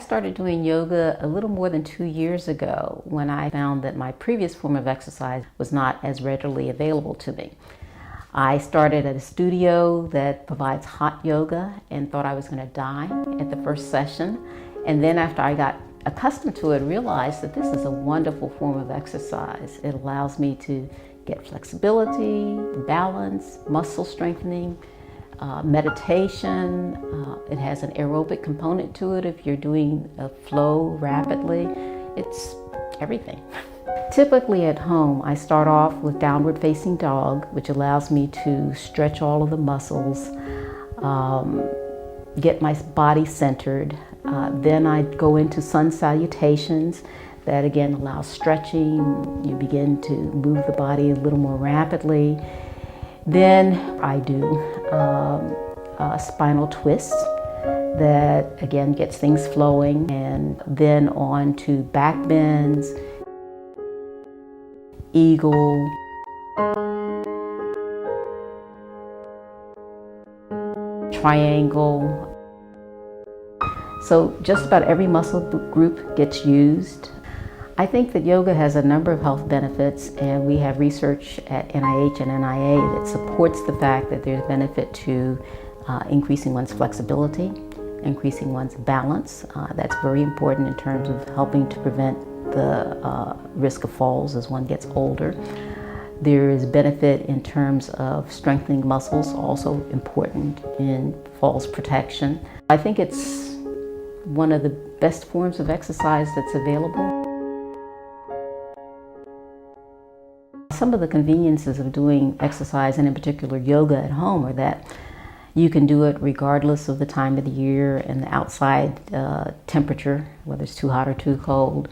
started doing yoga a little more than 2 years ago when I found that my previous form of exercise was not as readily available to me. I started at a studio that provides hot yoga and thought I was going to die at the first session. And then after I got accustomed to it, realized that this is a wonderful form of exercise. It allows me to get flexibility, balance, muscle strengthening, meditation. It has an aerobic component to it if you're doing a flow rapidly. It's everything. Typically at home, I start off with downward facing dog, which allows me to stretch all of the muscles, get my body centered. Then I go into sun salutations. That again allows stretching. You begin to move the body a little more rapidly. Then I do spinal twists that again gets things flowing, and then on to back bends, eagle, triangle. So just about every muscle group gets used. I think that yoga has a number of health benefits, and we have research at NIH and NIA that supports the fact that there's benefit to increasing one's flexibility, increasing one's balance. That's very important in terms of helping to prevent the risk of falls as one gets older. There is benefit in terms of strengthening muscles, also important in falls protection. I think it's one of the best forms of exercise that's available. Some of the conveniences of doing exercise, and in particular yoga at home, are that you can do it regardless of the time of the year and the outside temperature, whether it's too hot or too cold.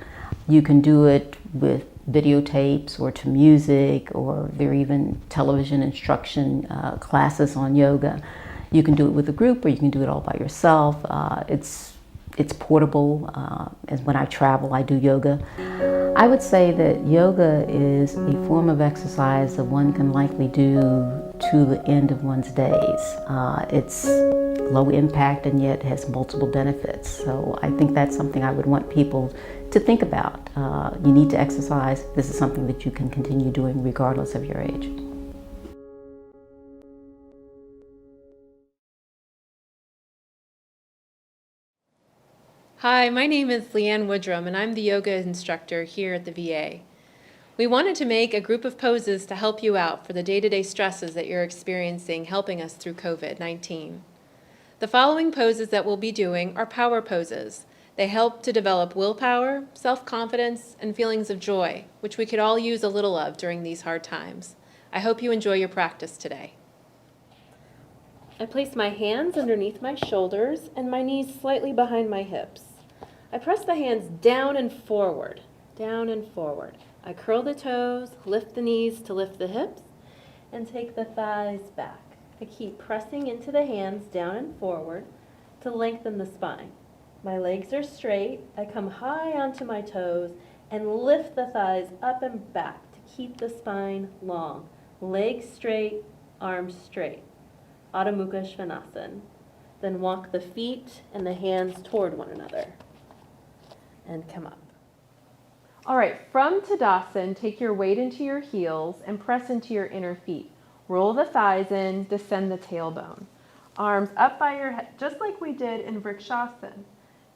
You can do it with videotapes or to music, or there are even television instruction classes on yoga. You can do it with a group, or you can do it all by yourself. It's portable. As when I travel, I do yoga. I would say that yoga is a form of exercise that one can likely do to the end of one's days. It's low impact and yet has multiple benefits. So I think that's something I would want people to think about. You need to exercise. This is something that you can continue doing regardless of your age. Hi, my name is Leanne Woodrum, and I'm the yoga instructor here at the VA. We wanted to make a group of poses to help you out for the day-to-day stresses that you're experiencing helping us through COVID-19. The following poses that we'll be doing are power poses. They help to develop willpower, self-confidence, and feelings of joy, which we could all use a little of during these hard times. I hope you enjoy your practice today. I place my hands underneath my shoulders and my knees slightly behind my hips. I press the hands down and forward, down and forward. I curl the toes, lift the knees to lift the hips, and take the thighs back. I keep pressing into the hands down and forward to lengthen the spine. My legs are straight. I come high onto my toes and lift the thighs up and back to keep the spine long. Legs straight, arms straight. Adho Mukha Svanasana. Then walk the feet and the hands toward one another. And come up. All right, from Tadasana, take your weight into your heels and press into your inner feet. Roll the thighs in, descend the tailbone. Arms up by your head, just like we did in Vrikshasana.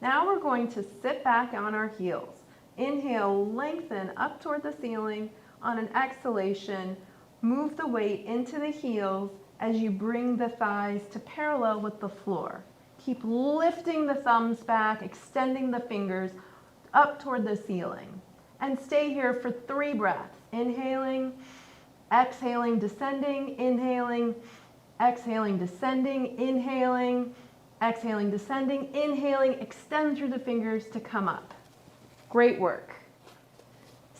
Now we're going to sit back on our heels. Inhale, lengthen up toward the ceiling. On an exhalation, move the weight into the heels as you bring the thighs to parallel with the floor. Keep lifting the thumbs back, extending the fingers up toward the ceiling. And stay here for 3 breaths. Inhaling, exhaling, descending, inhaling, exhaling, descending, inhaling, exhaling, descending, inhaling, extend through the fingers to come up. Great work.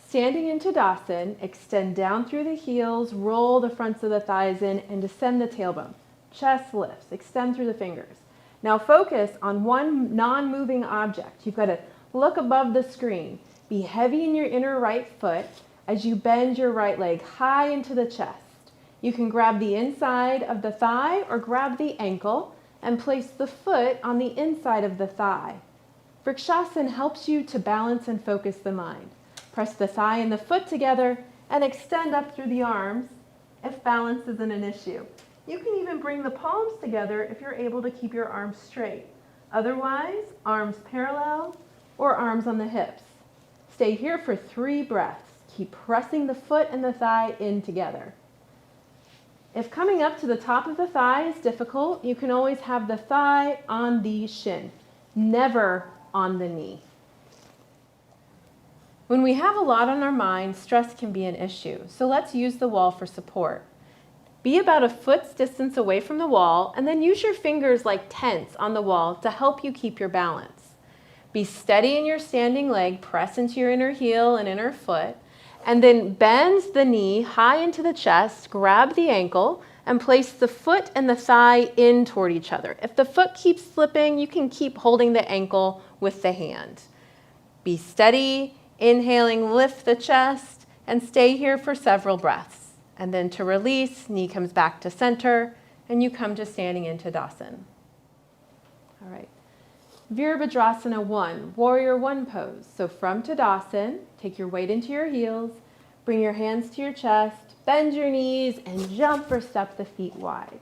Standing in Tadasana, extend down through the heels, roll the fronts of the thighs in, and descend the tailbone. Chest lifts, extend through the fingers. Now focus on one non-moving object. You've got to look above the screen. Be heavy in your inner right foot as you bend your right leg high into the chest. You can grab the inside of the thigh or grab the ankle and place the foot on the inside of the thigh. Vrikshasana helps you to balance and focus the mind. Press the thigh and the foot together and extend up through the arms if balance isn't an issue. You can even bring the palms together if you're able to keep your arms straight. Otherwise, arms parallel or arms on the hips. Stay here for 3 breaths. Keep pressing the foot and the thigh in together. If coming up to the top of the thigh is difficult, you can always have the thigh on the shin, never on the knee. When we have a lot on our mind, stress can be an issue, so let's use the wall for support. Be about a foot's distance away from the wall, and then use your fingers like tents on the wall to help you keep your balance. Be steady in your standing leg, press into your inner heel and inner foot, and then bend the knee high into the chest, grab the ankle, and place the foot and the thigh in toward each other. If the foot keeps slipping, you can keep holding the ankle with the hand. Be steady, inhaling, lift the chest, and stay here for several breaths. And then to release, knee comes back to center, and you come to standing in Tadasana. All right. Virabhadrasana 1, Warrior 1 pose. So from Tadasana, take your weight into your heels, bring your hands to your chest, bend your knees, and jump or step the feet wide.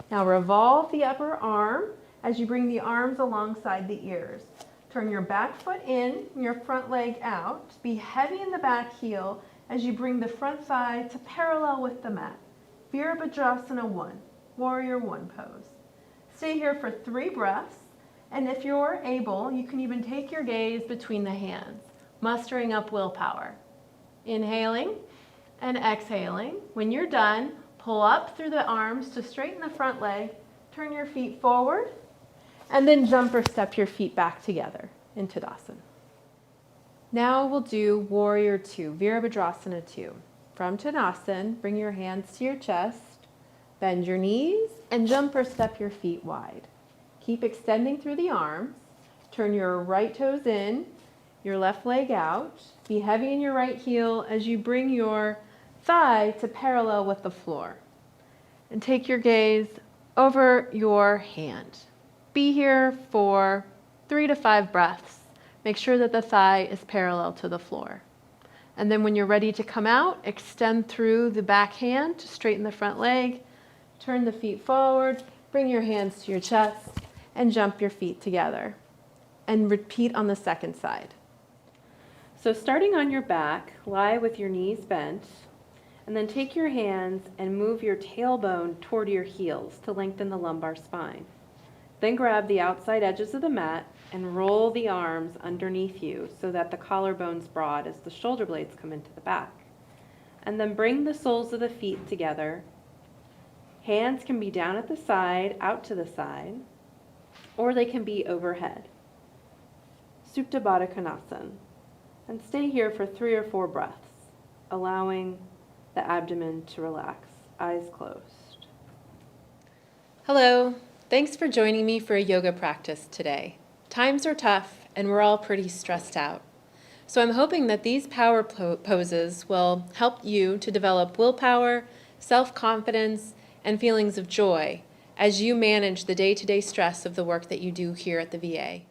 Now revolve the upper arm as you bring the arms alongside the ears. Turn your back foot in, your front leg out. Be heavy in the back heel as you bring the front thigh to parallel with the mat. Virabhadrasana 1, Warrior 1 pose. Stay here for 3 breaths, and if you're able, you can even take your gaze between the hands, mustering up willpower. Inhaling and exhaling. When you're done, pull up through the arms to straighten the front leg, turn your feet forward, and then jump or step your feet back together in Tadasana. Now we'll do Warrior 2, Virabhadrasana 2. From Tadasana, bring your hands to your chest, bend your knees, and jump or step your feet wide. Keep extending through the arms. Turn your right toes in, your left leg out. Be heavy in your right heel as you bring your thigh to parallel with the floor. And take your gaze over your hand. Be here for 3 to 5 breaths. Make sure that the thigh is parallel to the floor. And then when you're ready to come out, extend through the back hand to straighten the front leg. Turn the feet forward, bring your hands to your chest, and jump your feet together. And repeat on the second side. So starting on your back, lie with your knees bent, and then take your hands and move your tailbone toward your heels to lengthen the lumbar spine. Then grab the outside edges of the mat and roll the arms underneath you so that the collarbone's broad as the shoulder blades come into the back. And then bring the soles of the feet together. Hands can be down at the side, out to the side, or they can be overhead. Supta Baddha Konasana. And stay here for 3 or 4 breaths, allowing the abdomen to relax, eyes closed. Hello. Thanks for joining me for a yoga practice today. Times are tough and we're all pretty stressed out. So I'm hoping that these power poses will help you to develop willpower, self-confidence, and feelings of joy as you manage the day-to-day stress of the work that you do here at the VA.